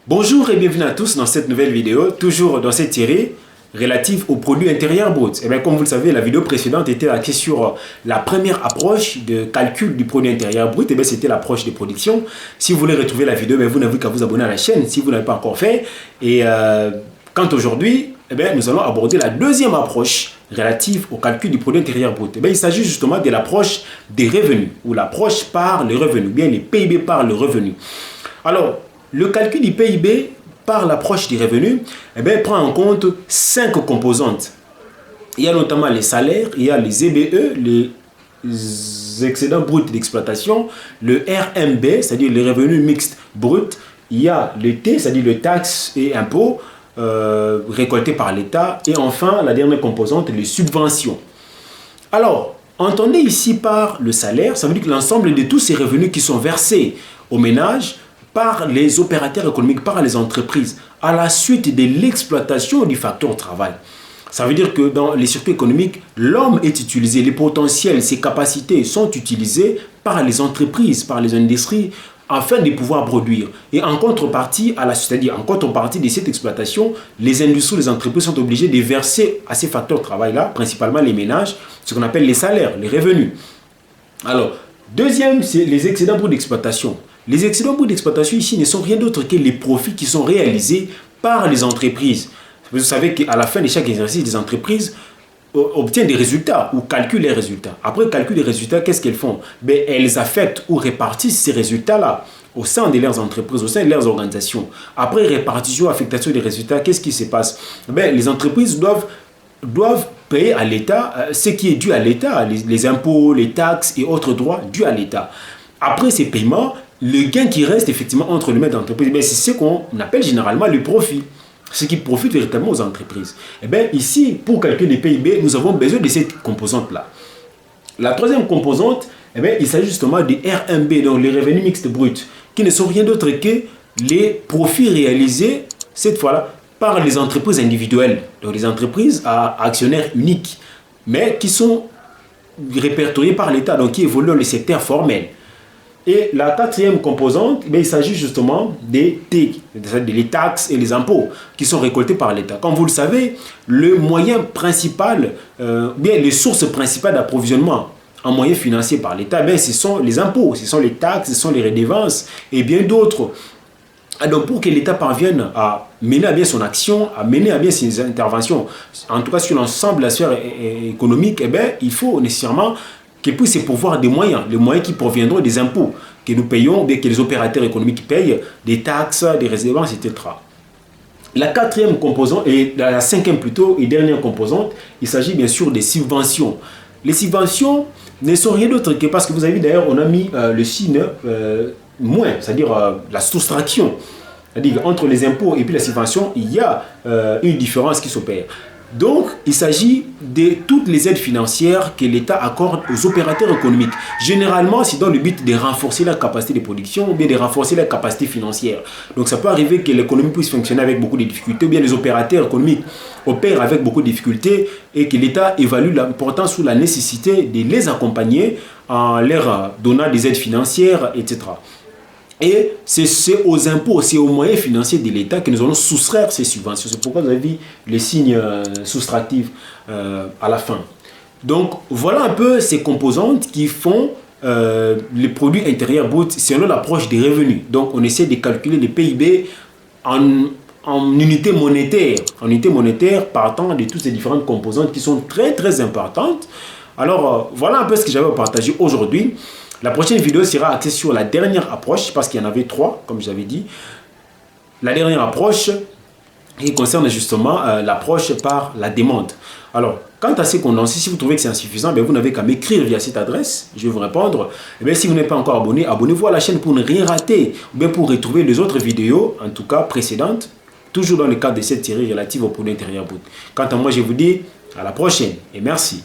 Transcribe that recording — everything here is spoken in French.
Bonjour et bienvenue à tous dans cette nouvelle vidéo, toujours dans cette série relative au produit intérieur brut. Et bien, comme vous le savez, la vidéo précédente était axée sur la première approche de calcul du produit intérieur brut. Et bien, c'était l'approche de production. Si vous voulez retrouver la vidéo, bien, vous n'avez qu'à vous abonner à la chaîne si vous n'avez pas encore fait. Et quant aujourd'hui, eh bien, nous allons aborder la deuxième approche relative au calcul du produit intérieur brut. Eh bien, il s'agit justement de l'approche des revenus, ou l'approche par les revenus, bien les PIB par le revenu. Alors, le calcul du PIB par l'approche des revenus eh bien, prend en compte 5 composantes. Il y a notamment les salaires, il y a les EBE, les excédents bruts d'exploitation, le RMB, c'est-à-dire les revenus mixtes bruts, il y a le T, c'est-à-dire les taxes et impôts récoltés par l'État, et enfin, la dernière composante, les subventions. Alors, entendez ici par le salaire, ça veut dire que l'ensemble de tous ces revenus qui sont versés aux ménages par les opérateurs économiques, par les entreprises, à la suite de l'exploitation du facteur travail. Ça veut dire que dans les circuits économiques, l'homme est utilisé, les potentiels, ses capacités sont utilisées par les entreprises, par les industries, afin de pouvoir produire. Et en contrepartie, c'est-à-dire en contrepartie de cette exploitation, les industries, les entreprises sont obligées de verser à ces facteurs de travail-là, principalement les ménages, ce qu'on appelle les salaires, les revenus. Alors, deuxième, c'est les excédents bruts d'exploitation. Les excédents bruts d'exploitation ici ne sont rien d'autre que les profits qui sont réalisés par les entreprises. Vous savez qu'à la fin de chaque exercice, les entreprises obtiennent des résultats ou calculent les résultats. Après calcul des résultats, qu'est-ce qu'elles font? Elles affectent ou répartissent ces résultats-là au sein de leurs entreprises, au sein de leurs organisations. Après répartition, affectation des résultats, qu'est-ce qui se passe? Les entreprises doivent payer à l'État ce qui est dû à l'État, les impôts, les taxes et autres droits dus à l'État. Après ces paiements, le gain qui reste effectivement entre les mains d'entreprise, c'est ce qu'on appelle généralement le profit. Ce qui profite véritablement aux entreprises. Et bien ici, pour calculer les PIB, nous avons besoin de cette composante-là. La troisième composante, eh bien, il s'agit justement des RMB, donc les revenus mixtes bruts, qui ne sont rien d'autre que les profits réalisés, cette fois-là, par les entreprises individuelles, donc les entreprises à actionnaires uniques, mais qui sont répertoriées par l'État, donc qui évoluent dans le secteur formel. Et la quatrième composante, il s'agit justement des T, c'est-à-dire les taxes et les impôts qui sont récoltés par l'État. Comme vous le savez, le moyen principal, les sources principales d'approvisionnement en moyens financiers par l'État, ce sont les impôts, ce sont les taxes, ce sont les redevances et bien d'autres. Donc pour que l'État parvienne à mener à bien son action, à mener à bien ses interventions, en tout cas sur l'ensemble de la sphère économique, il faut nécessairement qu'il puisse se pourvoir des moyens, les moyens qui proviendront des impôts que nous payons, que les opérateurs économiques payent, des taxes, des redevances, etc. La quatrième composante, et la cinquième plutôt, et dernière composante, il s'agit bien sûr des subventions. Les subventions ne sont rien d'autre que, parce que vous avez vu d'ailleurs, on a mis le signe moins, c'est-à-dire la soustraction. C'est-à-dire entre les impôts et puis la subvention, il y a une différence qui s'opère. Donc, il s'agit de toutes les aides financières que l'État accorde aux opérateurs économiques. Généralement, c'est dans le but de renforcer la capacité de production ou bien de renforcer la capacité financière. Donc, ça peut arriver que l'économie puisse fonctionner avec beaucoup de difficultés ou bien les opérateurs économiques opèrent avec beaucoup de difficultés et que l'État évalue l'importance ou la nécessité de les accompagner en leur donnant des aides financières, etc. Et c'est aux impôts, c'est aux moyens financiers de l'État que nous allons soustraire ces subventions. C'est pourquoi vous avez vu les signes soustractifs à la fin. Donc, voilà un peu ces composantes qui font les produits intérieurs bruts selon l'approche des revenus. Donc, on essaie de calculer les PIB en unité monétaire partant de toutes ces différentes composantes qui sont très, très importantes. Alors, voilà un peu ce que j'avais à partager aujourd'hui. La prochaine vidéo sera axée sur la dernière approche, parce qu'il y en avait 3, comme j'avais dit. La dernière approche qui concerne justement l'approche par la demande. Alors, quant à ces condensés, si vous trouvez que c'est insuffisant, vous n'avez qu'à m'écrire via cette adresse, je vais vous répondre. Et si vous n'êtes pas encore abonné, abonnez-vous à la chaîne pour ne rien rater, ou bien pour retrouver les autres vidéos, en tout cas précédentes, toujours dans le cadre de cette série relative au produit intérieur brut. Quant à moi, je vous dis à la prochaine et merci.